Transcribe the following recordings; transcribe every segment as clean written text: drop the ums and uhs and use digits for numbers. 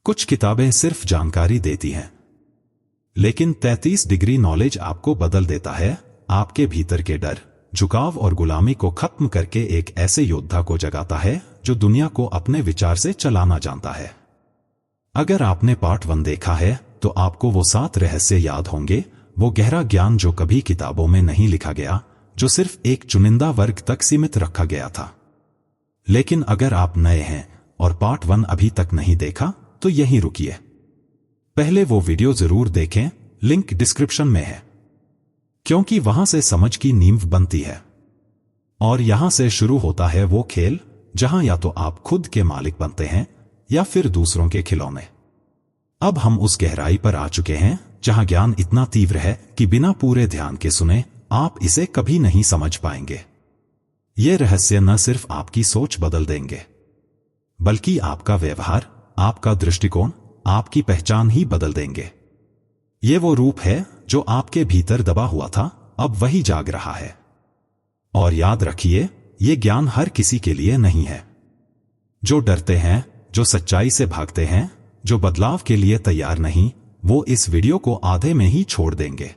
कुछ किताबें सिर्फ जानकारी देती हैं, लेकिन 33 डिग्री नॉलेज आपको बदल देता है, आपके भीतर के डर, झुकाव और गुलामी को खत्म करके एक ऐसे योद्धा को जगाता है जो दुनिया को अपने विचार से चलाना जानता है। अगर आपने पार्ट 1 देखा है तो आपको वो 7 रहस्य याद होंगे, वो गहरा ज्ञान जो कभी किताबों में नहीं लिखा गया, जो सिर्फ एक चुनिंदा वर्ग तक सीमित रखा गया था। लेकिन अगर आप नए हैं और पार्ट 1 अभी तक नहीं देखा तो यहीं रुकिए। पहले वो वीडियो जरूर देखें, लिंक डिस्क्रिप्शन में है, क्योंकि वहां से समझ की नींव बनती है। और यहां से शुरू होता है वो खेल जहां या तो आप खुद के मालिक बनते हैं या फिर दूसरों के खिलौने। अब हम उस गहराई पर आ चुके हैं जहां ज्ञान इतना तीव्र है कि बिना पूरे ध्यान के सुने आप इसे कभी नहीं समझ पाएंगे। ये रहस्य न सिर्फ आपकी सोच बदल देंगे, बल्कि आपका व्यवहार, आपका दृष्टिकोण, आपकी पहचान ही बदल देंगे। ये वो रूप है जो आपके भीतर दबा हुआ था, अब वही जाग रहा है। और याद रखिए, ये ज्ञान हर किसी के लिए नहीं है। जो डरते हैं, जो सच्चाई से भागते हैं, जो बदलाव के लिए तैयार नहीं, वो इस वीडियो को आधे में ही छोड़ देंगे।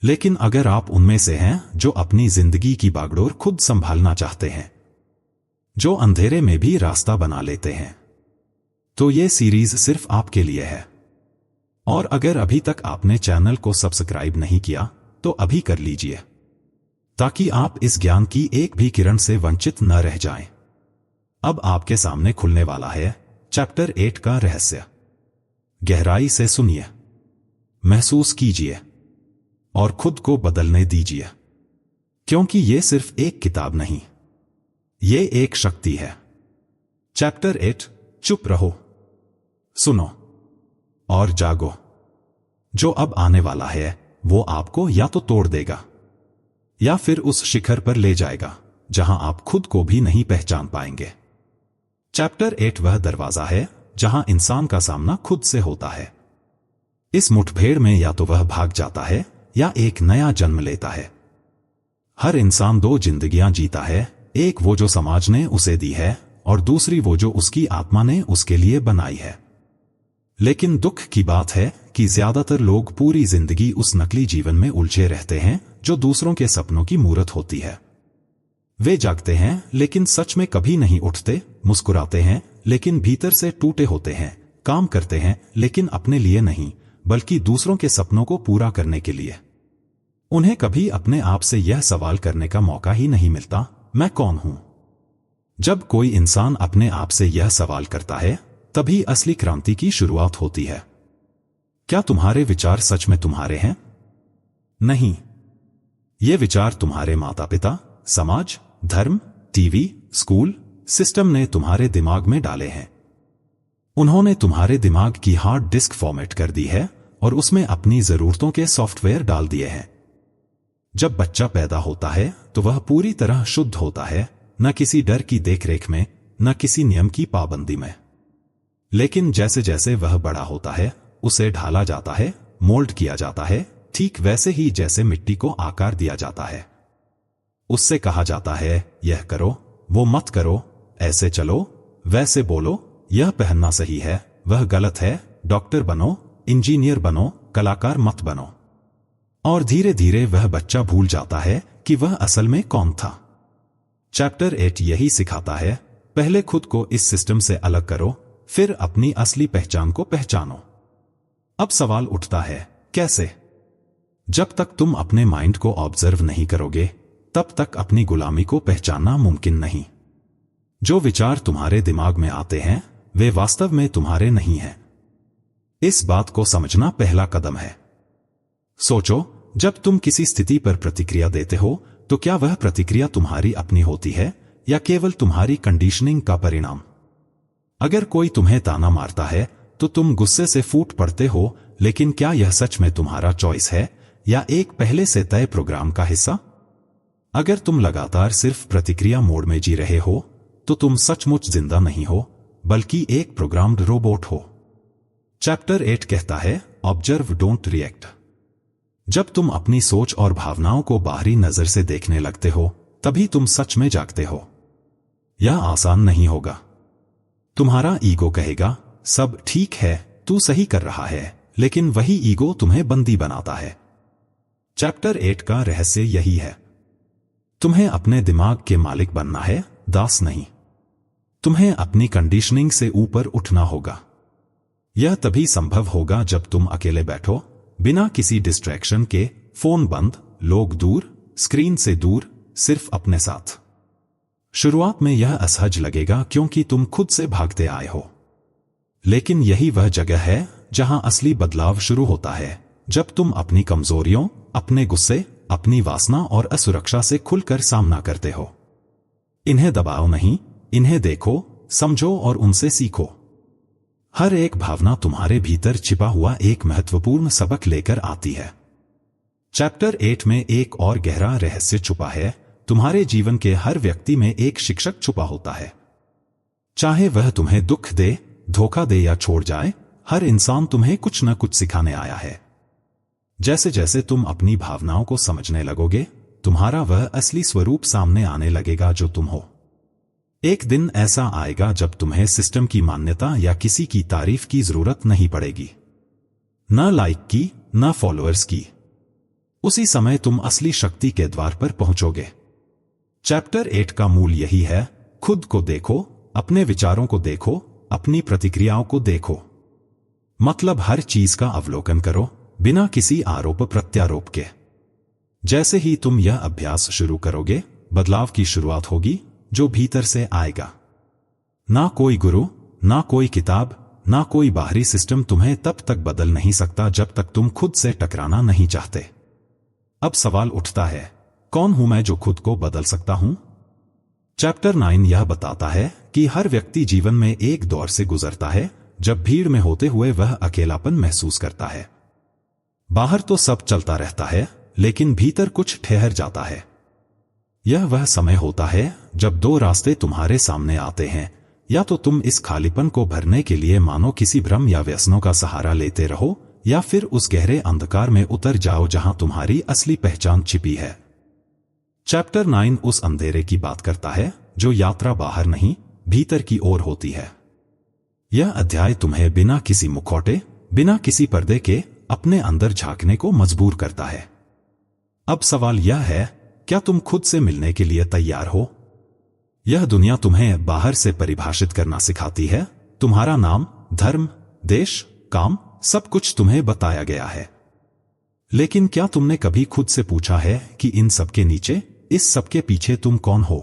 लेकिन अगर आप उनमें से हैं जो अपनी जिंदगी की बागडोर खुद संभालना चाहते हैं, जो अंधेरे में भी रास्ता बना लेते हैं, तो ये सीरीज सिर्फ आपके लिए है। और अगर अभी तक आपने चैनल को सब्सक्राइब नहीं किया तो अभी कर लीजिए, ताकि आप इस ज्ञान की एक भी किरण से वंचित न रह जाएं। अब आपके सामने खुलने वाला है चैप्टर 8 का रहस्य। गहराई से सुनिए, महसूस कीजिए और खुद को बदलने दीजिए, क्योंकि ये सिर्फ एक किताब नहीं, ये एक शक्ति है। चैप्टर 8, चुप रहो, सुनो और जागो। जो अब आने वाला है वो आपको या तो तोड़ देगा या फिर उस शिखर पर ले जाएगा जहां आप खुद को भी नहीं पहचान पाएंगे। चैप्टर 8 वह दरवाजा है जहां इंसान का सामना खुद से होता है। इस मुठभेड़ में या तो वह भाग जाता है या एक नया जन्म लेता है। हर इंसान 2 जिंदगियां जीता है, एक वो जो समाज ने उसे दी है और दूसरी वो जो उसकी आत्मा ने उसके लिए बनाई है। लेकिन दुख की बात है कि ज्यादातर लोग पूरी जिंदगी उस नकली जीवन में उलझे रहते हैं जो दूसरों के सपनों की मूरत होती है। वे जागते हैं लेकिन सच में कभी नहीं उठते, मुस्कुराते हैं लेकिन भीतर से टूटे होते हैं, काम करते हैं लेकिन अपने लिए नहीं बल्कि दूसरों के सपनों को पूरा करने के लिए। उन्हें कभी अपने आप से यह सवाल करने का मौका ही नहीं मिलता, मैं कौन हूं? जब कोई इंसान अपने आप से यह सवाल करता है, तभी असली क्रांति की शुरुआत होती है। क्या तुम्हारे विचार सच में तुम्हारे हैं? नहीं, ये विचार तुम्हारे माता पिता, समाज, धर्म, टीवी, स्कूल, सिस्टम ने तुम्हारे दिमाग में डाले हैं। उन्होंने तुम्हारे दिमाग की हार्ड डिस्क फॉर्मेट कर दी है और उसमें अपनी जरूरतों के सॉफ्टवेयर डाल दिए हैं। जब बच्चा पैदा होता है तो वह पूरी तरह शुद्ध होता है, न किसी डर की देखरेख में, न किसी नियम की पाबंदी में। लेकिन जैसे जैसे वह बड़ा होता है, उसे ढाला जाता है, मोल्ड किया जाता है, ठीक वैसे ही जैसे मिट्टी को आकार दिया जाता है। उससे कहा जाता है, यह करो, वो मत करो, ऐसे चलो, वैसे बोलो, यह पहनना सही है, वह गलत है, डॉक्टर बनो, इंजीनियर बनो, कलाकार मत बनो। और धीरे धीरे वह बच्चा भूल जाता है कि वह असल में कौन था। चैप्टर 8 यही सिखाता है, पहले खुद को इस सिस्टम से अलग करो, फिर अपनी असली पहचान को पहचानो। अब सवाल उठता है, कैसे? जब तक तुम अपने माइंड को ऑब्जर्व नहीं करोगे, तब तक अपनी गुलामी को पहचानना मुमकिन नहीं। जो विचार तुम्हारे दिमाग में आते हैं, वे वास्तव में तुम्हारे नहीं हैं। इस बात को समझना पहला कदम है। सोचो, जब तुम किसी स्थिति पर प्रतिक्रिया देते हो, तो क्या वह प्रतिक्रिया तुम्हारी अपनी होती है या केवल तुम्हारी कंडीशनिंग का परिणाम? अगर कोई तुम्हें ताना मारता है तो तुम गुस्से से फूट पड़ते हो, लेकिन क्या यह सच में तुम्हारा चॉइस है या एक पहले से तय प्रोग्राम का हिस्सा? अगर तुम लगातार सिर्फ प्रतिक्रिया मोड में जी रहे हो, तो तुम सचमुच जिंदा नहीं हो, बल्कि एक प्रोग्राम्ड रोबोट हो। चैप्टर 8 कहता है, ऑब्जर्व डोंट रिएक्ट। जब तुम अपनी सोच और भावनाओं को बाहरी नजर से देखने लगते हो, तभी तुम सच में जागते हो। यह आसान नहीं होगा। तुम्हारा ईगो कहेगा, सब ठीक है, तू सही कर रहा है, लेकिन वही ईगो तुम्हें बंदी बनाता है। चैप्टर 8 का रहस्य यही है। तुम्हें अपने दिमाग के मालिक बनना है, दास नहीं। तुम्हें अपनी कंडीशनिंग से ऊपर उठना होगा। यह तभी संभव होगा जब तुम अकेले बैठो, बिना किसी डिस्ट्रैक्शन के, फोन बंद, लोग दूर, स्क्रीन से दूर, सिर्फ अपने साथ। शुरुआत में यह असहज लगेगा क्योंकि तुम खुद से भागते आए हो। लेकिन यही वह जगह है जहां असली बदलाव शुरू होता है, जब तुम अपनी कमजोरियों, अपने गुस्से, अपनी वासना और असुरक्षा से खुलकर सामना करते हो। इन्हें दबाओ नहीं, इन्हें देखो, समझो और उनसे सीखो। हर एक भावना तुम्हारे भीतर छिपा हुआ एक महत्वपूर्ण सबक लेकर आती है। चैप्टर 8 में एक और गहरा रहस्य छुपा है। तुम्हारे जीवन के हर व्यक्ति में एक शिक्षक छुपा होता है। चाहे वह तुम्हें दुख दे, धोखा दे या छोड़ जाए, हर इंसान तुम्हें कुछ न कुछ सिखाने आया है। जैसे जैसे तुम अपनी भावनाओं को समझने लगोगे, तुम्हारा वह असली स्वरूप सामने आने लगेगा जो तुम हो। एक दिन ऐसा आएगा जब तुम्हें सिस्टम की मान्यता या किसी की तारीफ की जरूरत नहीं पड़ेगी, न लाइक की, न फॉलोअर्स की। उसी समय तुम असली शक्ति के द्वार पर पहुंचोगे। चैप्टर 8 का मूल यही है, खुद को देखो, अपने विचारों को देखो, अपनी प्रतिक्रियाओं को देखो। मतलब हर चीज का अवलोकन करो, बिना किसी आरोप प्रत्यारोप के। जैसे ही तुम यह अभ्यास शुरू करोगे, बदलाव की शुरुआत होगी जो भीतर से आएगा। ना कोई गुरु, ना कोई किताब, ना कोई बाहरी सिस्टम तुम्हें तब तक बदल नहीं सकता जब तक तुम खुद से टकराना नहीं चाहते। अब सवाल उठता है, कौन हूं मैं जो खुद को बदल सकता हूं? चैप्टर 9 यह बताता है कि हर व्यक्ति जीवन में एक दौर से गुजरता है जब भीड़ में होते हुए वह अकेलापन महसूस करता है। बाहर तो सब चलता रहता है, लेकिन भीतर कुछ ठहर जाता है। यह वह समय होता है जब दो रास्ते तुम्हारे सामने आते हैं, या तो तुम इस खालीपन को भरने के लिए मानो किसी भ्रम या व्यसनों का सहारा लेते रहो, या फिर उस गहरे अंधकार में उतर जाओ जहां तुम्हारी असली पहचान छिपी है। चैप्टर 9 उस अंधेरे की बात करता है जो यात्रा बाहर नहीं, भीतर की ओर होती है। यह अध्याय तुम्हें बिना किसी मुखौटे, बिना किसी पर्दे के अपने अंदर झांकने को मजबूर करता है। अब सवाल यह है, क्या तुम खुद से मिलने के लिए तैयार हो? यह दुनिया तुम्हें बाहर से परिभाषित करना सिखाती है। तुम्हारा नाम, धर्म, देश, काम, सब कुछ तुम्हें बताया गया है। लेकिन क्या तुमने कभी खुद से पूछा है कि इन सब के नीचे, इस सब के पीछे तुम कौन हो?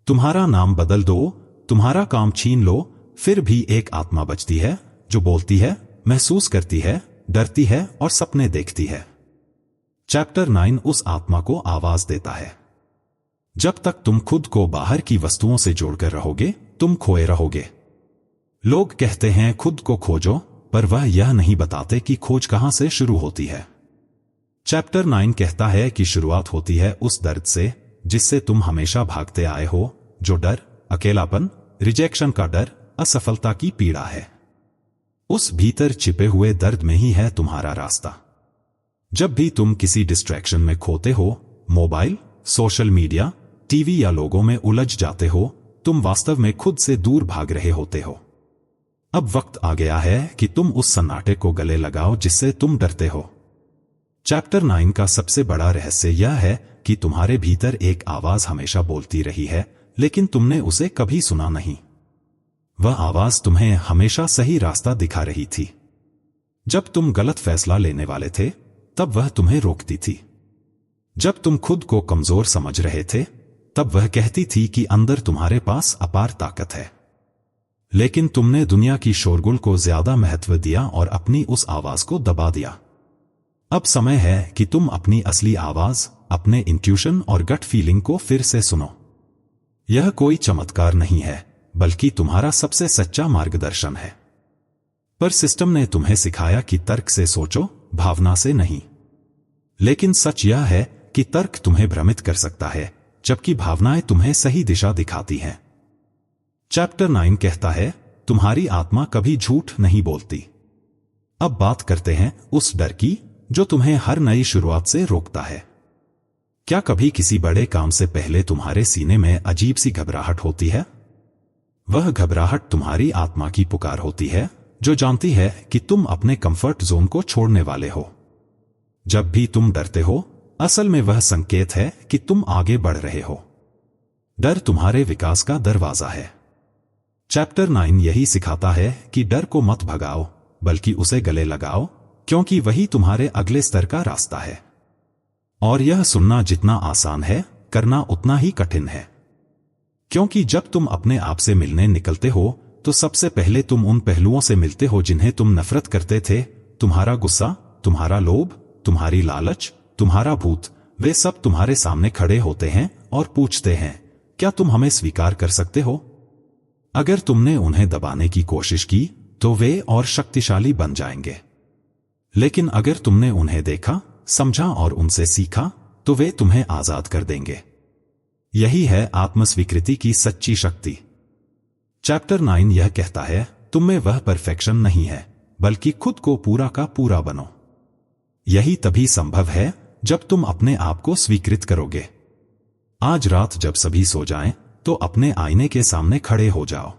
तुम्हारा नाम बदल दो, तुम्हारा काम छीन लो, फिर भी एक आत्मा बचती है जो बोलती है, महसूस करती है, डरती है और सपने देखती है। चैप्टर 9 उस आत्मा को आवाज देता है। जब तक तुम खुद को बाहर की वस्तुओं से जोड़कर रहोगे, तुम खोए रहोगे। लोग कहते हैं खुद को खोजो, पर वह यह नहीं बताते कि खोज कहां से शुरू होती है। चैप्टर 9 कहता है कि शुरुआत होती है उस दर्द से जिससे तुम हमेशा भागते आए हो, जो डर, अकेलापन, रिजेक्शन का डर, असफलता की पीड़ा है। उस भीतर छिपे हुए दर्द में ही है तुम्हारा रास्ता। जब भी तुम किसी डिस्ट्रैक्शन में खोते हो, मोबाइल, सोशल मीडिया, टीवी या लोगों में उलझ जाते हो, तुम वास्तव में खुद से दूर भाग रहे होते हो। अब वक्त आ गया है कि तुम उस सन्नाटे को गले लगाओ जिससे तुम डरते हो। चैप्टर 9 का सबसे बड़ा रहस्य यह है कि तुम्हारे भीतर एक आवाज हमेशा बोलती रही है, लेकिन तुमने उसे कभी सुना नहीं। वह आवाज तुम्हें हमेशा सही रास्ता दिखा रही थी। जब तुम गलत फैसला लेने वाले थे, तब वह तुम्हें रोकती थी। जब तुम खुद को कमजोर समझ रहे थे, तब वह कहती थी कि अंदर तुम्हारे पास अपार ताकत है। लेकिन तुमने दुनिया की शोरगुल को ज्यादा महत्व दिया और अपनी उस आवाज को दबा दिया। अब समय है कि तुम अपनी असली आवाज, अपने इंट्यूशन और गट फीलिंग को फिर से सुनो। यह कोई चमत्कार नहीं है, बल्कि तुम्हारा सबसे सच्चा मार्गदर्शन है। पर सिस्टम ने तुम्हें सिखाया कि तर्क से सोचो, भावना से नहीं। लेकिन सच यह है कि तर्क तुम्हें भ्रमित कर सकता है, जबकि भावनाएं तुम्हें सही दिशा दिखाती हैं। चैप्टर 9 कहता है, तुम्हारी आत्मा कभी झूठ नहीं बोलती। अब बात करते हैं उस डर की जो तुम्हें हर नई शुरुआत से रोकता है। क्या कभी किसी बड़े काम से पहले तुम्हारे सीने में अजीब सी घबराहट होती है? वह घबराहट तुम्हारी आत्मा की पुकार होती है, जो जानती है कि तुम अपने कंफर्ट जोन को छोड़ने वाले हो। जब भी तुम डरते हो, असल में वह संकेत है कि तुम आगे बढ़ रहे हो। डर तुम्हारे विकास का दरवाजा है। चैप्टर 9 यही सिखाता है कि डर को मत भगाओ, बल्कि उसे गले लगाओ, क्योंकि वही तुम्हारे अगले स्तर का रास्ता है। और यह सुनना जितना आसान है, करना उतना ही कठिन है। क्योंकि जब तुम अपने आप से मिलने निकलते हो, तो सबसे पहले तुम उन पहलुओं से मिलते हो जिन्हें तुम नफरत करते थे। तुम्हारा गुस्सा, तुम्हारा लोभ, तुम्हारी लालच, तुम्हारा भूत, वे सब तुम्हारे सामने खड़े होते हैं और पूछते हैं, क्या तुम हमें स्वीकार कर सकते हो? अगर तुमने उन्हें दबाने की कोशिश की, तो वे और शक्तिशाली बन जाएंगे। लेकिन अगर तुमने उन्हें देखा, समझा और उनसे सीखा, तो वे तुम्हें आजाद कर देंगे। यही है आत्मस्वीकृति की सच्ची शक्ति। चैप्टर 9 यह कहता है, तुम में वह परफेक्शन नहीं है, बल्कि खुद को पूरा का पूरा बनो। यही तभी संभव है जब तुम अपने आप को स्वीकृत करोगे। आज रात जब सभी सो जाएं, तो अपने आईने के सामने खड़े हो जाओ।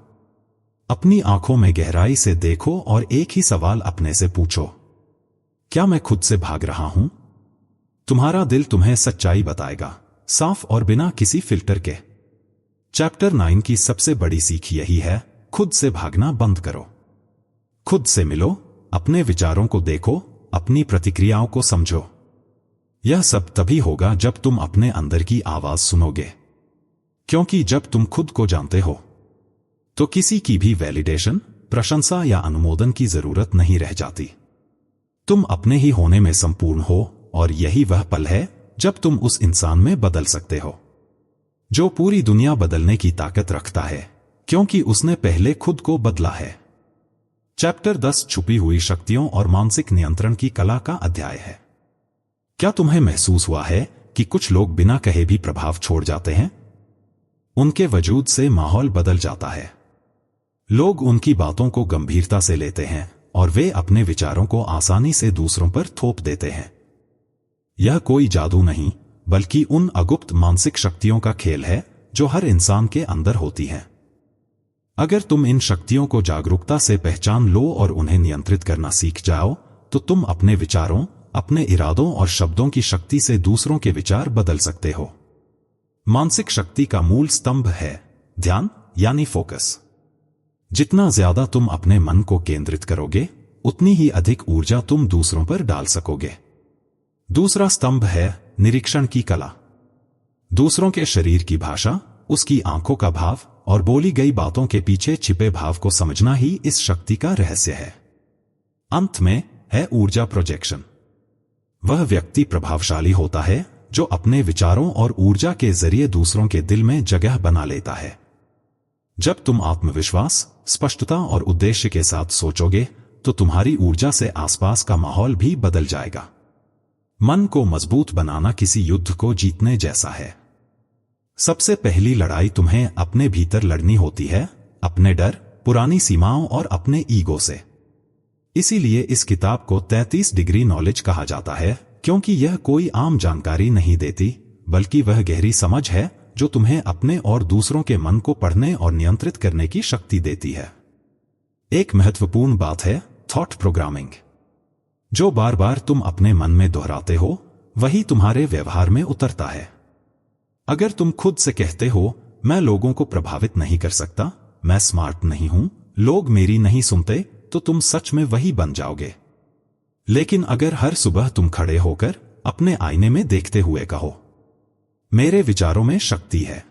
अपनी आंखों में गहराई से देखो और एक ही सवाल अपने से पूछो, क्या मैं खुद से भाग रहा हूं? तुम्हारा दिल तुम्हें सच्चाई बताएगा, साफ और बिना किसी फिल्टर के। चैप्टर 9 की सबसे बड़ी सीख यही है, खुद से भागना बंद करो। खुद से मिलो, अपने विचारों को देखो, अपनी प्रतिक्रियाओं को समझो। यह सब तभी होगा जब तुम अपने अंदर की आवाज सुनोगे। क्योंकि जब तुम खुद को जानते हो, तो किसी की भी वैलिडेशन, प्रशंसा या अनुमोदन की जरूरत नहीं रह जाती। तुम अपने ही होने में संपूर्ण हो, और यही वह पल है जब तुम उस इंसान में बदल सकते हो, जो पूरी दुनिया बदलने की ताकत रखता है, क्योंकि उसने पहले खुद को बदला है। चैप्टर 10 छुपी हुई शक्तियों और मानसिक नियंत्रण की कला का अध्याय है। क्या तुम्हें महसूस हुआ है कि कुछ लोग बिना कहे भी प्रभाव छोड़ जाते हैं? उनके वजूद से माहौल बदल जाता है। लोग उनकी बातों को गंभीरता से लेते हैं और वे अपने विचारों को आसानी से दूसरों पर थोप देते हैं। यह कोई जादू नहीं, बल्कि उन अगुप्त मानसिक शक्तियों का खेल है जो हर इंसान के अंदर होती हैं। अगर तुम इन शक्तियों को जागरूकता से पहचान लो और उन्हें नियंत्रित करना सीख जाओ, तो तुम अपने विचारों, अपने इरादों और शब्दों की शक्ति से दूसरों के विचार बदल सकते हो। मानसिक शक्ति का मूल स्तंभ है ध्यान, यानी फोकस। जितना ज्यादा तुम अपने मन को केंद्रित करोगे, उतनी ही अधिक ऊर्जा तुम दूसरों पर डाल सकोगे। दूसरा स्तंभ है निरीक्षण की कला। दूसरों के शरीर की भाषा, उसकी आंखों का भाव और बोली गई बातों के पीछे छिपे भाव को समझना ही इस शक्ति का रहस्य है। अंत में है ऊर्जा प्रोजेक्शन। वह व्यक्ति प्रभावशाली होता है जो अपने विचारों और ऊर्जा के जरिए दूसरों के दिल में जगह बना लेता है। जब तुम आत्मविश्वास, स्पष्टता और उद्देश्य के साथ सोचोगे, तो तुम्हारी ऊर्जा से आसपास का माहौल भी बदल जाएगा। मन को मजबूत बनाना किसी युद्ध को जीतने जैसा है। सबसे पहली लड़ाई तुम्हें अपने भीतर लड़नी होती है, अपने डर, पुरानी सीमाओं और अपने ईगो से। इसीलिए इस किताब को 33 डिग्री नॉलेज कहा जाता है, क्योंकि यह कोई आम जानकारी नहीं देती, बल्कि वह गहरी समझ है जो तुम्हें अपने और दूसरों के मन को पढ़ने और नियंत्रित करने की शक्ति देती है। एक महत्वपूर्ण बात है थॉट प्रोग्रामिंग। जो बार बार तुम अपने मन में दोहराते हो, वही तुम्हारे व्यवहार में उतरता है। अगर तुम खुद से कहते हो, मैं लोगों को प्रभावित नहीं कर सकता, मैं स्मार्ट नहीं हूं, लोग मेरी नहीं सुनते, तो तुम सच में वही बन जाओगे। लेकिन अगर हर सुबह तुम खड़े होकर अपने आईने में देखते हुए कहो, मेरे विचारों में शक्ति है,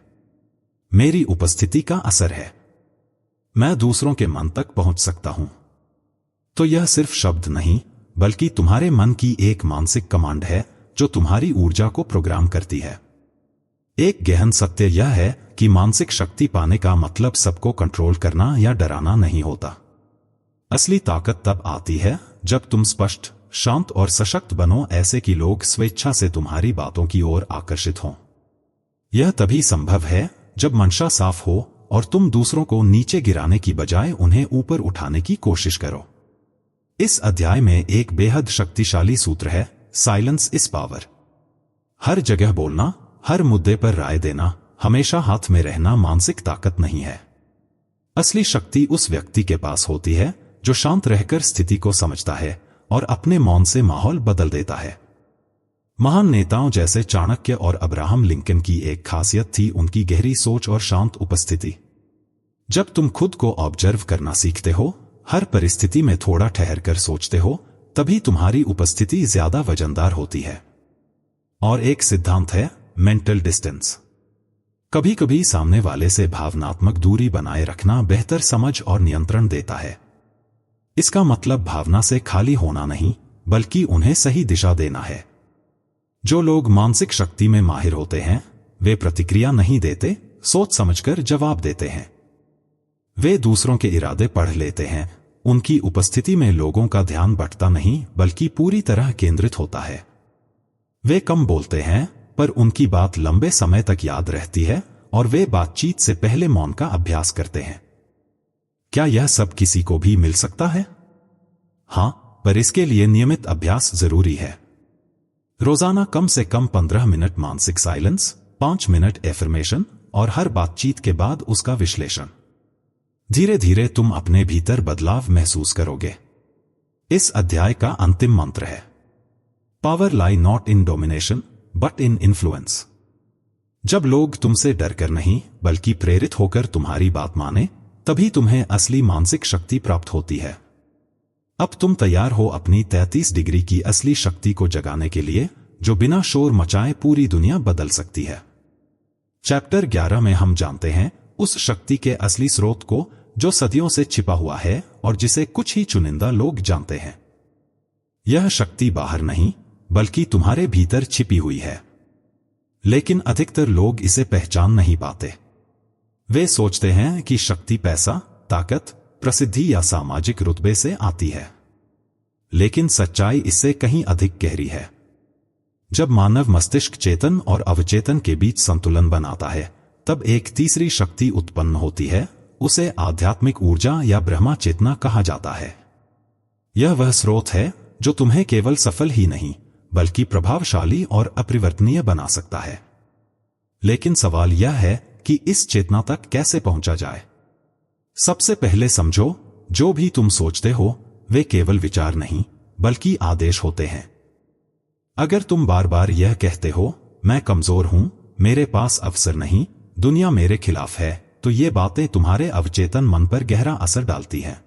मेरी उपस्थिति का असर है, मैं दूसरों के मन तक पहुंच सकता हूं, तो यह सिर्फ शब्द नहीं, बल्कि तुम्हारे मन की एक मानसिक कमांड है जो तुम्हारी ऊर्जा को प्रोग्राम करती है। एक गहन सत्य यह है कि मानसिक शक्ति पाने का मतलब सबको कंट्रोल करना या डराना नहीं होता। असली ताकत तब आती है जब तुम स्पष्ट, शांत और सशक्त बनो, ऐसे कि लोग स्वेच्छा से तुम्हारी बातों की ओर आकर्षित हों। यह तभी संभव है जब मंशा साफ हो और तुम दूसरों को नीचे गिराने की बजाय उन्हें ऊपर उठाने की कोशिश करो। इस अध्याय में एक बेहद शक्तिशाली सूत्र है, साइलेंस इज पावर। हर जगह बोलना, हर मुद्दे पर राय देना, हमेशा हाथ में रहना मानसिक ताकत नहीं है। असली शक्ति उस व्यक्ति के पास होती है जो शांत रहकर स्थिति को समझता है और अपने मौन से माहौल बदल देता है। महान नेताओं जैसे चाणक्य और अब्राहम लिंकन की एक खासियत थी उनकी गहरी सोच और शांत उपस्थिति। जब तुम खुद को ऑब्जर्व करना सीखते हो, हर परिस्थिति में थोड़ा ठहर कर सोचते हो, तभी तुम्हारी उपस्थिति ज्यादा वजनदार होती है। और एक सिद्धांत है मेंटल डिस्टेंस। कभी कभी सामने वाले से भावनात्मक दूरी बनाए रखना बेहतर समझ और नियंत्रण देता है। इसका मतलब भावना से खाली होना नहीं, बल्कि उन्हें सही दिशा देना है। जो लोग मानसिक शक्ति में माहिर होते हैं, वे प्रतिक्रिया नहीं देते, सोच समझकर जवाब देते हैं। वे दूसरों के इरादे पढ़ लेते हैं। उनकी उपस्थिति में लोगों का ध्यान बंटता नहीं, बल्कि पूरी तरह केंद्रित होता है। वे कम बोलते हैं, पर उनकी बात लंबे समय तक याद रहती है और वे बातचीत से पहले मौन का अभ्यास करते हैं। क्या यह सब किसी को भी मिल सकता है? हाँ, पर इसके लिए नियमित अभ्यास जरूरी है। रोजाना कम से कम 15 मिनट मानसिक साइलेंस, 5 मिनट एफर्मेशन और हर बातचीत के बाद उसका विश्लेषण। धीरे धीरे तुम अपने भीतर बदलाव महसूस करोगे। इस अध्याय का अंतिम मंत्र है, power lie not in domination but in influence. जब लोग तुमसे डरकर नहीं, बल्कि प्रेरित होकर तुम्हारी बात माने, तभी तुम्हें असली मानसिक शक्ति प्राप्त होती है। अब तुम तैयार हो अपनी 33 डिग्री की असली शक्ति को जगाने के लिए, जो बिना शोर मचाए पूरी दुनिया बदल सकती है। चैप्टर 11 में हम जानते हैं उस शक्ति के असली स्रोत को जो सदियों से छिपा हुआ है और जिसे कुछ ही चुनिंदा लोग जानते हैं। यह शक्ति बाहर नहीं, बल्कि तुम्हारे भीतर छिपी हुई है। लेकिन अधिकतर लोग इसे पहचान नहीं पाते। वे सोचते हैं कि शक्ति पैसा, ताकत, प्रसिद्धि या सामाजिक रुतबे से आती है। लेकिन सच्चाई इससे कहीं अधिक गहरी है। जब मानव मस्तिष्क चेतन और अवचेतन के बीच संतुलन बनाता है, तब एक तीसरी शक्ति उत्पन्न होती है। उसे आध्यात्मिक ऊर्जा या ब्रह्मा चेतना कहा जाता है। यह वह स्रोत है जो तुम्हें केवल सफल ही नहीं, बल्कि प्रभावशाली और अपरिवर्तनीय बना सकता है। लेकिन सवाल यह है कि इस चेतना तक कैसे पहुंचा जाए। सबसे पहले समझो, जो भी तुम सोचते हो वे केवल विचार नहीं, बल्कि आदेश होते हैं। अगर तुम बार बार यह कहते हो, मैं कमजोर हूं, मेरे पास अवसर नहीं, दुनिया मेरे खिलाफ है, तो ये बातें तुम्हारे अवचेतन मन पर गहरा असर डालती हैं।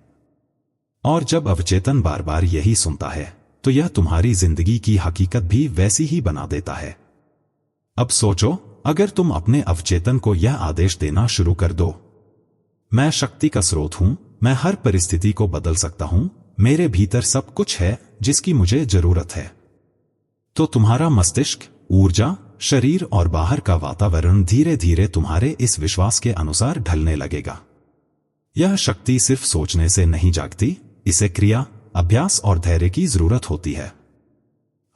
और जब अवचेतन बार बार यही सुनता है, तो यह तुम्हारी जिंदगी की हकीकत भी वैसी ही बना देता है। अब सोचो, अगर तुम अपने अवचेतन को यह आदेश देना शुरू कर दो, मैं शक्ति का स्रोत हूं, मैं हर परिस्थिति को बदल सकता हूं, मेरे भीतर सब कुछ है जिसकी मुझे जरूरत है, तो तुम्हारा मस्तिष्क, ऊर्जा, शरीर और बाहर का वातावरण धीरे धीरे तुम्हारे इस विश्वास के अनुसार ढलने लगेगा। यह शक्ति सिर्फ सोचने से नहीं जागती, इसे क्रिया, अभ्यास और धैर्य की जरूरत होती है।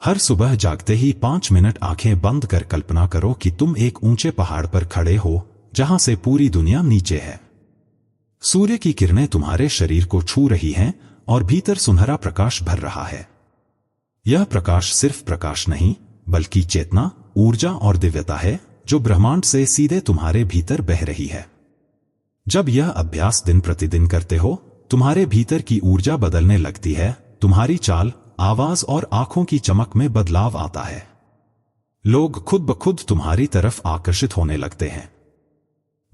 हर सुबह जागते ही 5 मिनट आंखें बंद कर कल्पना करो कि तुम एक ऊंचे पहाड़ पर खड़े हो, जहां से पूरी दुनिया नीचे है। सूर्य की किरणें तुम्हारे शरीर को छू रही हैं और भीतर सुनहरा प्रकाश भर रहा है। यह प्रकाश सिर्फ प्रकाश नहीं, बल्कि चेतना, ऊर्जा और दिव्यता है जो ब्रह्मांड से सीधे तुम्हारे भीतर बह रही है। जब यह अभ्यास दिन प्रतिदिन करते हो, तुम्हारे भीतर की ऊर्जा बदलने लगती है, तुम्हारी चाल, आवाज और आंखों की चमक में बदलाव आता है। लोग खुद ब खुद तुम्हारी तरफ आकर्षित होने लगते हैं।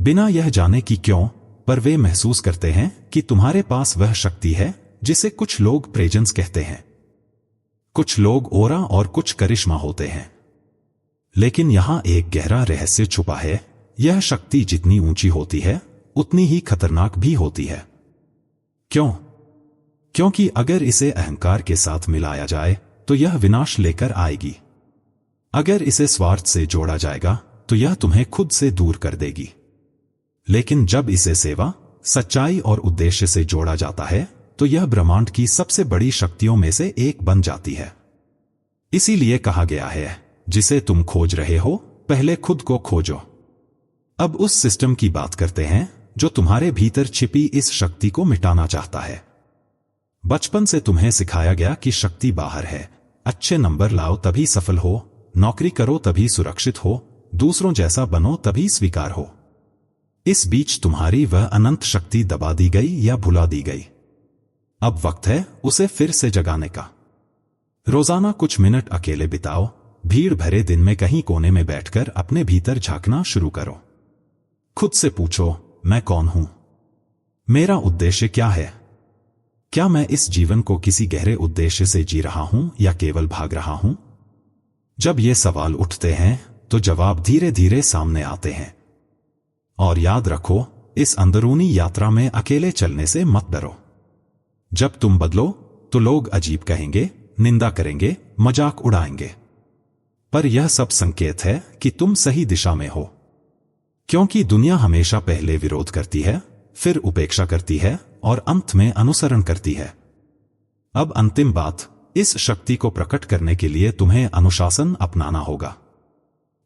बिना यह जाने कि क्यों, पर वे महसूस करते हैं कि तुम्हारे पास वह शक्ति है जिसे कुछ लोग प्रेजेंस कहते हैं। कुछ लोग ओरा और कुछ करिश्मा होते हैं। लेकिन यहां एक गहरा रहस्य छुपा है। यह शक्ति जितनी ऊंची होती है, उतनी ही खतरनाक भी होती है। क्यों? क्योंकि अगर इसे अहंकार के साथ मिलाया जाए तो यह विनाश लेकर आएगी। अगर इसे स्वार्थ से जोड़ा जाएगा तो यह तुम्हें खुद से दूर कर देगी। लेकिन जब इसे सेवा, सच्चाई और उद्देश्य से जोड़ा जाता है, तो यह ब्रह्मांड की सबसे बड़ी शक्तियों में से एक बन जाती है। इसीलिए कहा गया है, जिसे तुम खोज रहे हो, पहले खुद को खोजो। अब उस सिस्टम की बात करते हैं जो तुम्हारे भीतर छिपी इस शक्ति को मिटाना चाहता है। बचपन से तुम्हें सिखाया गया कि शक्ति बाहर है। अच्छे नंबर लाओ तभी सफल हो, नौकरी करो तभी सुरक्षित हो, दूसरों जैसा बनो तभी स्वीकार हो। इस बीच तुम्हारी वह अनंत शक्ति दबा दी गई या भुला दी गई। अब वक्त है उसे फिर से जगाने का। रोजाना कुछ मिनट अकेले बिताओ, भीड़ भरे दिन में कहीं कोने में बैठकर अपने भीतर झांकना शुरू करो। खुद से पूछो, मैं कौन हूं? मेरा उद्देश्य क्या है? क्या मैं इस जीवन को किसी गहरे उद्देश्य से जी रहा हूं या केवल भाग रहा हूं? जब ये सवाल उठते हैं तो जवाब धीरे धीरे सामने आते हैं। और याद रखो, इस अंदरूनी यात्रा में अकेले चलने से मत डरो। जब तुम बदलो तो लोग अजीब कहेंगे, निंदा करेंगे, मजाक उड़ाएंगे, पर यह सब संकेत है कि तुम सही दिशा में हो। क्योंकि दुनिया हमेशा पहले विरोध करती है, फिर उपेक्षा करती है और अंत में अनुसरण करती है। अब अंतिम बात, इस शक्ति को प्रकट करने के लिए तुम्हें अनुशासन अपनाना होगा।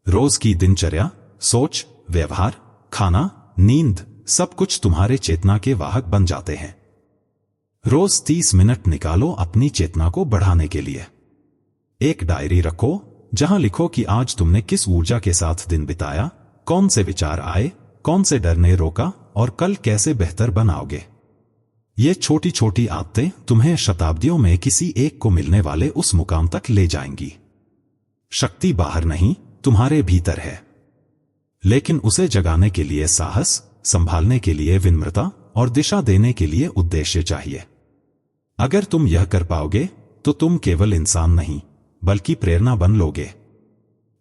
रोज की दिनचर्या, सोच, व्यवहार, खाना, नींद, सब कुछ तुम्हारे चेतना के वाहक बन जाते हैं। रोज 30 मिनट निकालो अपनी चेतना को बढ़ाने के लिए। एक डायरी रखो जहां लिखो कि आज तुमने किस ऊर्जा के साथ दिन बिताया, कौन से विचार आए, कौन से डर ने रोका और कल कैसे बेहतर बनाओगे। ये छोटी छोटी आदतें तुम्हें शताब्दियों में किसी एक को मिलने वाले उस मुकाम तक ले जाएंगी। शक्ति बाहर नहीं, तुम्हारे भीतर है, लेकिन उसे जगाने के लिए साहस, संभालने के लिए विनम्रता और दिशा देने के लिए उद्देश्य चाहिए। अगर तुम यह कर पाओगे तो तुम केवल इंसान नहीं बल्कि प्रेरणा बन लोगे।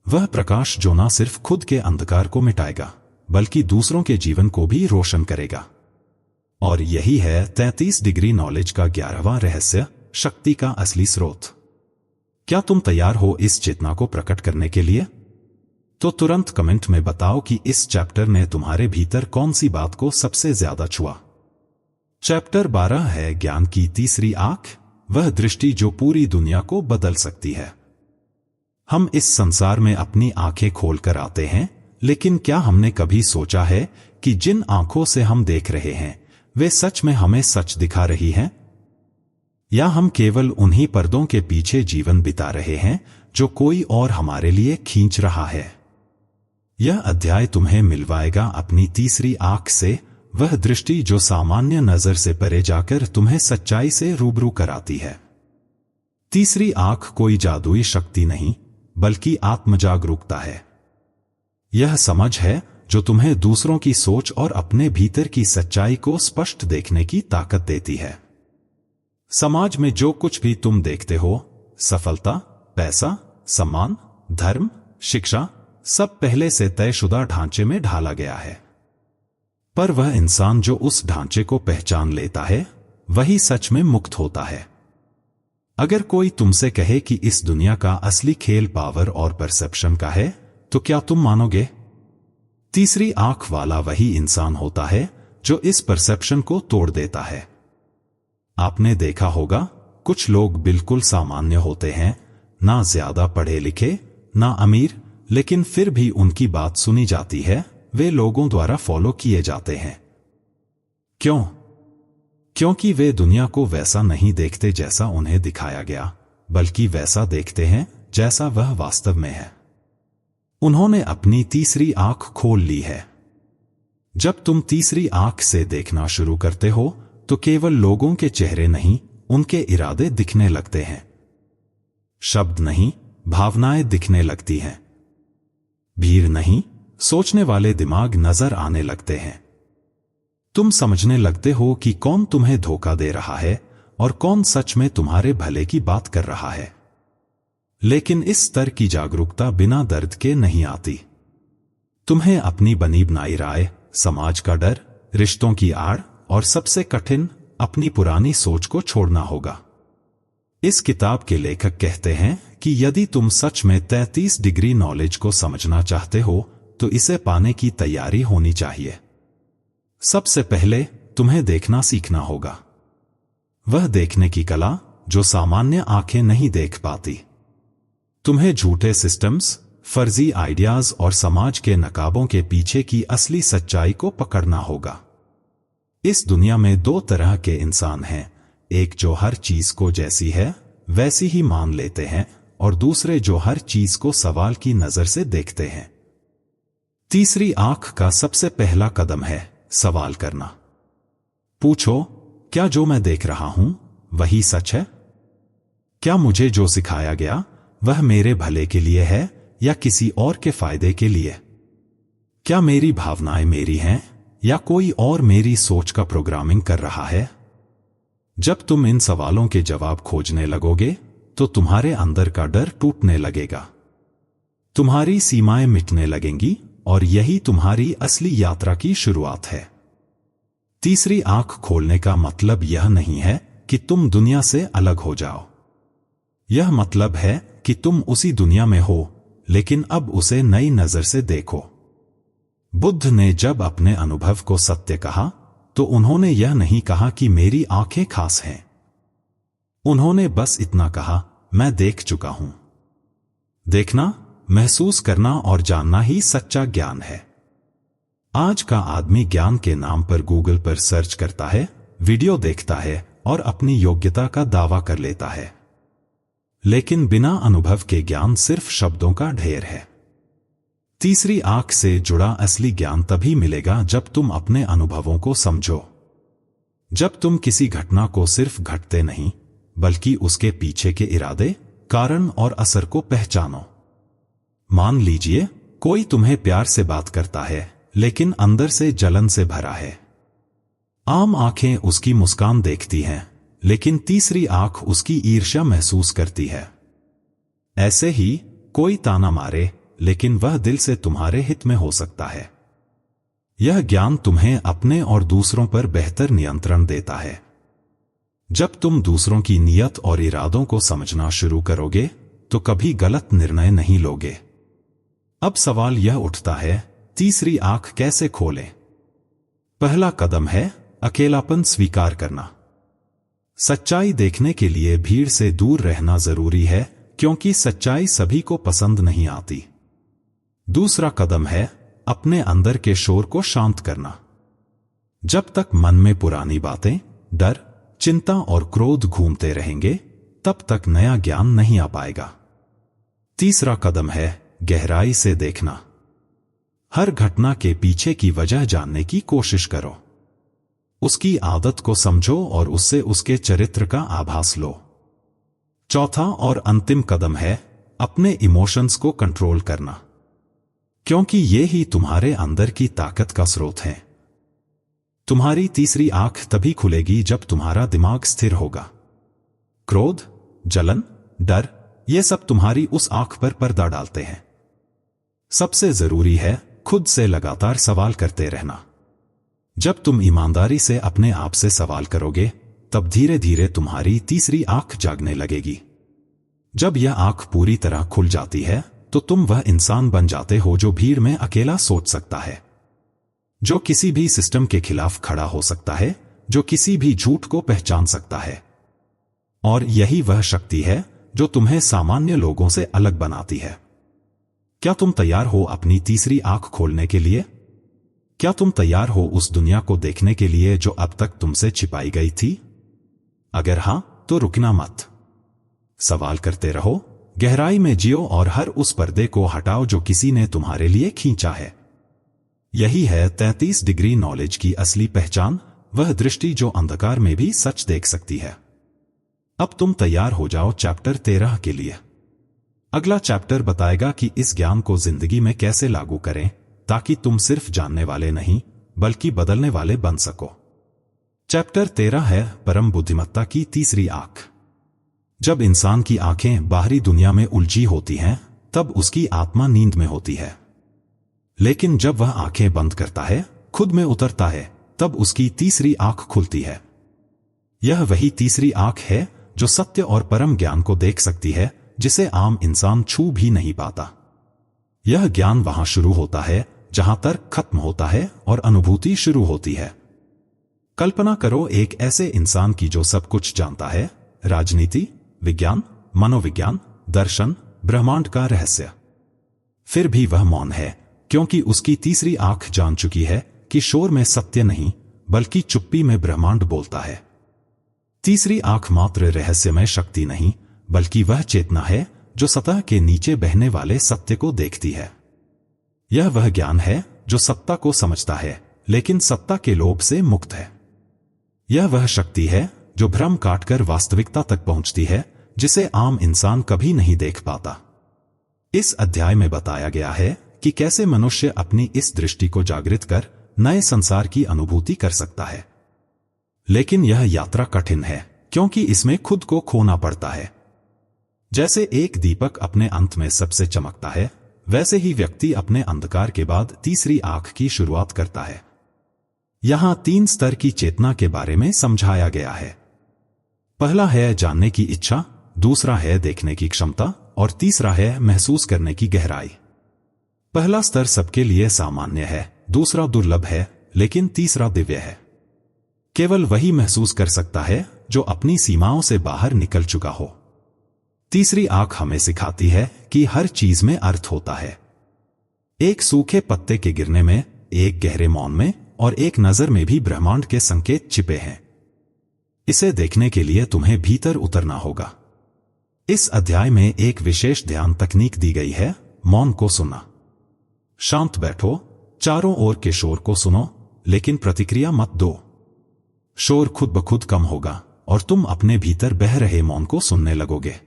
वह प्रकाश जो न सिर्फ खुद के अंधकार को मिटाएगा बल्कि दूसरों के जीवन को भी रोशन करेगा। और यही है 33 डिग्री नॉलेज का 11वां रहस्य, शक्ति का असली स्रोत। क्या तुम तैयार हो इस चेतना को प्रकट करने के लिए? तो तुरंत कमेंट में बताओ कि इस चैप्टर ने तुम्हारे भीतर कौन सी बात को सबसे ज्यादा छुआ। चैप्टर 12 है ज्ञान की तीसरी आंख, वह दृष्टि जो पूरी दुनिया को बदल सकती है। हम इस संसार में अपनी आंखें खोलकर आते हैं, लेकिन क्या हमने कभी सोचा है कि जिन आंखों से हम देख रहे हैं वे सच में हमें सच दिखा रही हैं? या हम केवल उन्हीं पर्दों के पीछे जीवन बिता रहे हैं जो कोई और हमारे लिए खींच रहा है? यह अध्याय तुम्हें मिलवाएगा अपनी तीसरी आंख से, वह दृष्टि जो सामान्य नजर से परे जाकर तुम्हें सच्चाई से रूबरू कराती है। तीसरी आंख कोई जादुई शक्ति नहीं बल्कि आत्मजागरूकता है। यह समझ है जो तुम्हें दूसरों की सोच और अपने भीतर की सच्चाई को स्पष्ट देखने की ताकत देती है। समाज में जो कुछ भी तुम देखते हो, सफलता, पैसा, सम्मान, धर्म, शिक्षा, सब पहले से तयशुदा ढांचे में ढाला गया है। पर वह इंसान जो उस ढांचे को पहचान लेता है वही सच में मुक्त होता है। अगर कोई तुमसे कहे कि इस दुनिया का असली खेल पावर और परसेप्शन का है, तो क्या तुम मानोगे? तीसरी आंख वाला वही इंसान होता है जो इस परसेप्शन को तोड़ देता है। आपने देखा होगा, कुछ लोग बिल्कुल सामान्य होते हैं, ना ज्यादा पढ़े लिखे, ना अमीर, लेकिन फिर भी उनकी बात सुनी जाती है, वे लोगों द्वारा फॉलो किए जाते हैं। क्यों? क्योंकि वे दुनिया को वैसा नहीं देखते जैसा उन्हें दिखाया गया, बल्कि वैसा देखते हैं जैसा वह वास्तव में है। उन्होंने अपनी तीसरी आंख खोल ली है। जब तुम तीसरी आंख से देखना शुरू करते हो तो केवल लोगों के चेहरे नहीं, उनके इरादे दिखने लगते हैं। शब्द नहीं, भावनाएं दिखने लगती हैं। भीड़ नहीं, सोचने वाले दिमाग नजर आने लगते हैं। तुम समझने लगते हो कि कौन तुम्हें धोखा दे रहा है और कौन सच में तुम्हारे भले की बात कर रहा है। लेकिन इस स्तर की जागरूकता बिना दर्द के नहीं आती। तुम्हें अपनी बनी बनाई राय, समाज का डर, रिश्तों की आड़ और सबसे कठिन, अपनी पुरानी सोच को छोड़ना होगा। इस किताब के लेखक कहते हैं कि यदि तुम सच में 33 डिग्री नॉलेज को समझना चाहते हो तो इसे पाने की तैयारी होनी चाहिए। सबसे पहले तुम्हें देखना सीखना होगा। वह देखने की कला जो सामान्य आंखें नहीं देख पाती। तुम्हें झूठे सिस्टम्स, फर्जी आइडियाज और समाज के नकाबों के पीछे की असली सच्चाई को पकड़ना होगा। इस दुनिया में दो तरह के इंसान हैं, एक जो हर चीज को जैसी है वैसी ही मान लेते हैं और दूसरे जो हर चीज को सवाल की नजर से देखते हैं। तीसरी आंख का सबसे पहला कदम है सवाल करना। पूछो, क्या जो मैं देख रहा हूं वही सच है? क्या मुझे जो सिखाया गया वह मेरे भले के लिए है या किसी और के फायदे के लिए? क्या मेरी भावनाएं मेरी हैं या कोई और मेरी सोच का प्रोग्रामिंग कर रहा है? जब तुम इन सवालों के जवाब खोजने लगोगे तो तुम्हारे अंदर का डर टूटने लगेगा, तुम्हारी सीमाएं मिटने लगेंगी और यही तुम्हारी असली यात्रा की शुरुआत है। तीसरी आंख खोलने का मतलब यह नहीं है कि तुम दुनिया से अलग हो जाओ। यह मतलब है कि तुम उसी दुनिया में हो, लेकिन अब उसे नई नजर से देखो। बुद्ध ने जब अपने अनुभव को सत्य कहा तो उन्होंने यह नहीं कहा कि मेरी आंखें खास हैं। उन्होंने बस इतना कहा, मैं देख चुका हूं। देखना, महसूस करना और जानना ही सच्चा ज्ञान है। आज का आदमी ज्ञान के नाम पर गूगल पर सर्च करता है, वीडियो देखता है और अपनी योग्यता का दावा कर लेता है, लेकिन बिना अनुभव के ज्ञान सिर्फ शब्दों का ढेर है। तीसरी आंख से जुड़ा असली ज्ञान तभी मिलेगा जब तुम अपने अनुभवों को समझो। जब तुम किसी घटना को सिर्फ घटते नहीं बल्कि उसके पीछे के इरादे, कारण और असर को पहचानो। मान लीजिए कोई तुम्हें प्यार से बात करता है लेकिन अंदर से जलन से भरा है। आम आंखें उसकी मुस्कान देखती हैं, लेकिन तीसरी आंख उसकी ईर्ष्या महसूस करती है। ऐसे ही कोई ताना मारे लेकिन वह दिल से तुम्हारे हित में हो सकता है। यह ज्ञान तुम्हें अपने और दूसरों पर बेहतर नियंत्रण देता है। जब तुम दूसरों की नीयत और इरादों को समझना शुरू करोगे तो कभी गलत निर्णय नहीं लोगे। अब सवाल यह उठता है, तीसरी आंख कैसे खोलें? पहला कदम है अकेलापन स्वीकार करना। सच्चाई देखने के लिए भीड़ से दूर रहना जरूरी है, क्योंकि सच्चाई सभी को पसंद नहीं आती। दूसरा कदम है अपने अंदर के शोर को शांत करना। जब तक मन में पुरानी बातें, डर, चिंता और क्रोध घूमते रहेंगे, तब तक नया ज्ञान नहीं आ पाएगा। तीसरा कदम है गहराई से देखना। हर घटना के पीछे की वजह जानने की कोशिश करो। उसकी आदत को समझो और उससे उसके चरित्र का आभास लो। चौथा और अंतिम कदम है अपने इमोशंस को कंट्रोल करना, क्योंकि ये ही तुम्हारे अंदर की ताकत का स्रोत है। तुम्हारी तीसरी आंख तभी खुलेगी जब तुम्हारा दिमाग स्थिर होगा। क्रोध, जलन, डर, ये सब तुम्हारी उस आंख पर पर्दा डालते हैं। सबसे जरूरी है खुद से लगातार सवाल करते रहना। जब तुम ईमानदारी से अपने आप से सवाल करोगे, तब धीरे धीरे तुम्हारी तीसरी आंख जागने लगेगी। जब यह आंख पूरी तरह खुल जाती है तो तुम वह इंसान बन जाते हो जो भीड़ में अकेला सोच सकता है, जो किसी भी सिस्टम के खिलाफ खड़ा हो सकता है, जो किसी भी झूठ को पहचान सकता है। और यही वह शक्ति है जो तुम्हें सामान्य लोगों से अलग बनाती है। क्या तुम तैयार हो अपनी तीसरी आंख खोलने के लिए? क्या तुम तैयार हो उस दुनिया को देखने के लिए जो अब तक तुमसे छिपाई गई थी? अगर हां, तो रुकना मत। सवाल करते रहो, गहराई में जियो और हर उस पर्दे को हटाओ जो किसी ने तुम्हारे लिए खींचा है। यही है 33 डिग्री नॉलेज की असली पहचान, वह दृष्टि जो अंधकार में भी सच देख सकती है। अब तुम तैयार हो जाओ चैप्टर 13 के लिए। अगला चैप्टर बताएगा कि इस ज्ञान को जिंदगी में कैसे लागू करें, ताकि तुम सिर्फ जानने वाले नहीं बल्कि बदलने वाले बन सको। चैप्टर 13 है परम बुद्धिमत्ता की तीसरी आंख। जब इंसान की आंखें बाहरी दुनिया में उलझी होती हैं, तब उसकी आत्मा नींद में होती है। लेकिन जब वह आंखें बंद करता है, खुद में उतरता है, तब उसकी तीसरी आंख खुलती है। यह वही तीसरी आंख है जो सत्य और परम ज्ञान को देख सकती है, जिसे आम इंसान छू भी नहीं पाता। यह ज्ञान वहां शुरू होता है जहां तर्क खत्म होता है और अनुभूति शुरू होती है। कल्पना करो एक ऐसे इंसान की जो सब कुछ जानता है, राजनीति, विज्ञान, मनोविज्ञान, दर्शन, ब्रह्मांड का रहस्य। फिर भी वह मौन है, क्योंकि उसकी तीसरी आंख जान चुकी है कि शोर में सत्य नहीं बल्कि चुप्पी में ब्रह्मांड बोलता है। तीसरी आंख मात्र रहस्यमय शक्ति नहीं, बल्कि वह चेतना है जो सतह के नीचे बहने वाले सत्य को देखती है। यह वह ज्ञान है जो सत्ता को समझता है लेकिन सत्ता के लोभ से मुक्त है। यह वह शक्ति है जो भ्रम काटकर वास्तविकता तक पहुंचती है, जिसे आम इंसान कभी नहीं देख पाता। इस अध्याय में बताया गया है कि कैसे मनुष्य अपनी इस दृष्टि को जागृत कर नए संसार की अनुभूति कर सकता है। लेकिन यह यात्रा कठिन है क्योंकि इसमें खुद को खोना पड़ता है। जैसे एक दीपक अपने अंत में सबसे चमकता है, वैसे ही व्यक्ति अपने अंधकार के बाद तीसरी आंख की शुरुआत करता है। यहां 3 स्तर की चेतना के बारे में समझाया गया है। पहला है जानने की इच्छा, दूसरा है देखने की क्षमता और तीसरा है महसूस करने की गहराई। पहला स्तर सबके लिए सामान्य है, दूसरा दुर्लभ है, लेकिन तीसरा दिव्य है। केवल वही महसूस कर सकता है जो अपनी सीमाओं से बाहर निकल चुका हो। तीसरी आंख हमें सिखाती है कि हर चीज में अर्थ होता है। एक सूखे पत्ते के गिरने में, एक गहरे मौन में और एक नजर में भी ब्रह्मांड के संकेत छिपे हैं। इसे देखने के लिए तुम्हें भीतर उतरना होगा। इस अध्याय में एक विशेष ध्यान तकनीक दी गई है, मौन को सुनना। शांत बैठो, चारों ओर के शोर को सुनो, लेकिन प्रतिक्रिया मत दो। शोर खुद ब खुद कम होगा और तुम अपने भीतर बह रहे मौन को सुनने लगोगे।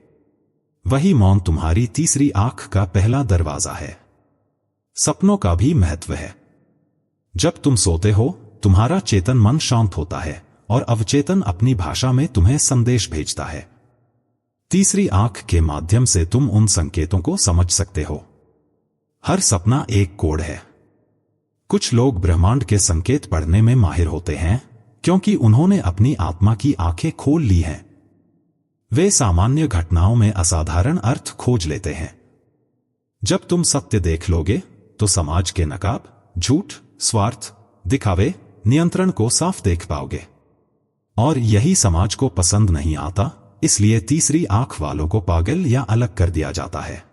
वही मौन तुम्हारी तीसरी आंख का पहला दरवाजा है। सपनों का भी महत्व है। जब तुम सोते हो, तुम्हारा चेतन मन शांत होता है और अवचेतन अपनी भाषा में तुम्हें संदेश भेजता है। तीसरी आंख के माध्यम से तुम उन संकेतों को समझ सकते हो। हर सपना एक कोड है। कुछ लोग ब्रह्मांड के संकेत पढ़ने में माहिर होते हैं क्योंकि उन्होंने अपनी आत्मा की आंखें खोल ली हैं। वे सामान्य घटनाओं में असाधारण अर्थ खोज लेते हैं। जब तुम सत्य देख लोगे तो समाज के नकाब, झूठ, स्वार्थ, दिखावे, नियंत्रण को साफ देख पाओगे। और यही समाज को पसंद नहीं आता, इसलिए तीसरी आंख वालों को पागल या अलग कर दिया जाता है।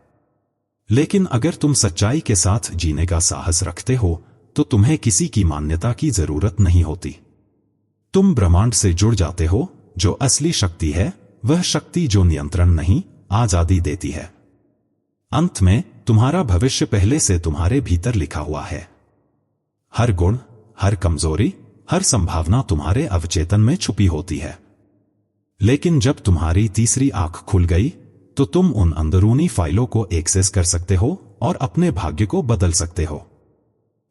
लेकिन अगर तुम सच्चाई के साथ जीने का साहस रखते हो तो तुम्हें किसी की मान्यता की जरूरत नहीं होती। तुम ब्रह्मांड से जुड़ जाते हो। जो असली शक्ति है वह शक्ति जो नियंत्रण नहीं, आजादी देती है। अंत में तुम्हारा भविष्य पहले से तुम्हारे भीतर लिखा हुआ है। हर गुण, हर कमजोरी, हर संभावना तुम्हारे अवचेतन में छुपी होती है। लेकिन जब तुम्हारी तीसरी आंख खुल गई तो तुम उन अंदरूनी फाइलों को एक्सेस कर सकते हो और अपने भाग्य को बदल सकते हो।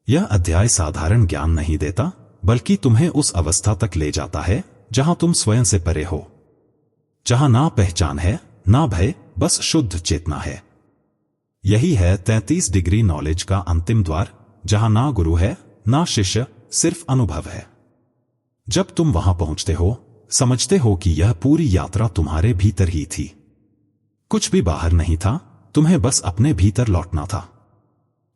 यह अध्याय साधारण ज्ञान नहीं देता, बल्कि तुम्हें उस अवस्था तक ले जाता है जहां तुम स्वयं से परे हो, जहां ना पहचान है, ना भय, बस शुद्ध चेतना है। यही है 33 डिग्री नॉलेज का अंतिम द्वार, जहां ना गुरु है, ना शिष्य, सिर्फ अनुभव है। जब तुम वहां पहुंचते हो, समझते हो कि यह पूरी यात्रा तुम्हारे भीतर ही थी। कुछ भी बाहर नहीं था, तुम्हें बस अपने भीतर लौटना था।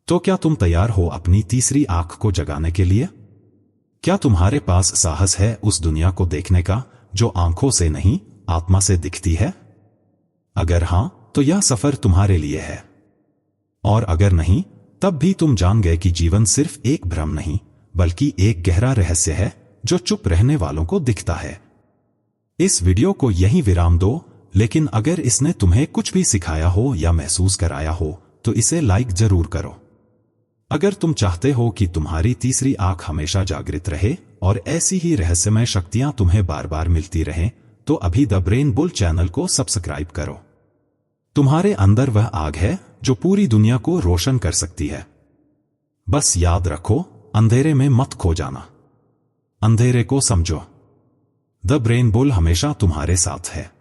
तो क्या तुम तैयार हो अपनी तीसरी आंख को जगाने के लिए? क्या तुम्हारे पास साहस है उस दुनिया को देखने का जो आंखों से नहीं, आत्मा से दिखती है? अगर हां, तो यह सफर तुम्हारे लिए है। और अगर नहीं, तब भी तुम जान गए कि जीवन सिर्फ एक भ्रम नहीं, बल्कि एक गहरा रहस्य है जो चुप रहने वालों को दिखता है। इस वीडियो को यहीं विराम दो, लेकिन अगर इसने तुम्हें कुछ भी सिखाया हो या महसूस कराया हो तो इसे लाइक जरूर करो। अगर तुम चाहते हो कि तुम्हारी तीसरी आंख हमेशा जागृत रहे और ऐसी ही रहस्यमय शक्तियां तुम्हें बार बार मिलती रहें, तो अभी द ब्रेन बुल चैनल को सब्सक्राइब करो। तुम्हारे अंदर वह आग है जो पूरी दुनिया को रोशन कर सकती है। बस याद रखो, अंधेरे में मत खो जाना। अंधेरे को समझो। द ब्रेन बुल हमेशा तुम्हारे साथ है।